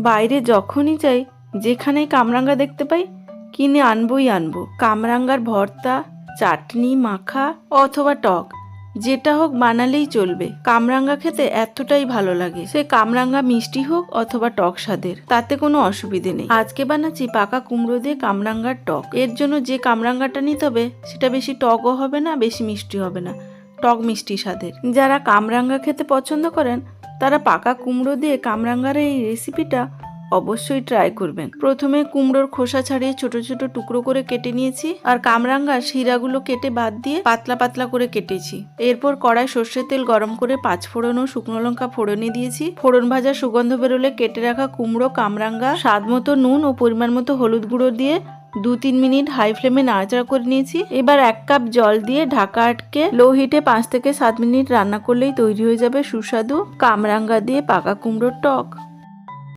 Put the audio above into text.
বাইরে যখনই যাই যেখানেই কামরাঙ্গা দেখতে পাই কিনে আনবই আনবো। কামরাঙ্গার ভর্তা, চাটনি, মাখা অথবা টক যেটা হোক বানালেই চলবে। কামরাঙ্গা খেতে এতটাই ভালো লাগে, সে কামরাঙ্গা মিষ্টি হোক অথবা টক স্বাদের, তাতে কোনো অসুবিধে নেই। আজকে বানাচ্ছি পাকা কুমড়ো দিয়ে কামরাঙ্গার টক। এর জন্য যে কামরাঙ্গাটা নিতে হবে সেটা বেশি টকও হবে না, বেশি মিষ্টি হবে না, টক মিষ্টি স্বাদের। যারা কামরাঙ্গা খেতে পছন্দ করেন তারা পাকা কুমড়ো দিয়ে কামরাঙ্গার এই রেসিপিটা অবশ্যই ট্রাই করবেন। প্রথমে কুমড়োর খোসা ছাড়িয়ে ছোট ছোট টুকরো করে কেটে নিয়েছি, আর কামরাঙ্গার শিরাগুলো কেটে বাদ দিয়ে পাতলা পাতলা করে কেটেছি। এরপর কড়াই সর্ষের তেল গরম করে 5 ফোড়ন ও শুকনো লঙ্কা ফোড়নে দিয়েছি। ফোড়ন ভাজা সুগন্ধ বেরোলে কেটে রাখা কুমড়ো, কামরাঙ্গা, স্বাদ মতো নুন ও পরিমাণ মতো হলুদ গুঁড়ো দিয়ে 2-3 মিনিট হাই ফ্লেমে নাড়াচাড়া করে নিয়েছি। এবার 1 কাপ জল দিয়ে ঢাকা আটকে লো হিটে 5 থেকে 7 মিনিট রান্না করলেই তৈরি হয়ে যাবে সুস্বাদু কামরাঙ্গা দিয়ে পাকা কুমড়োর টক।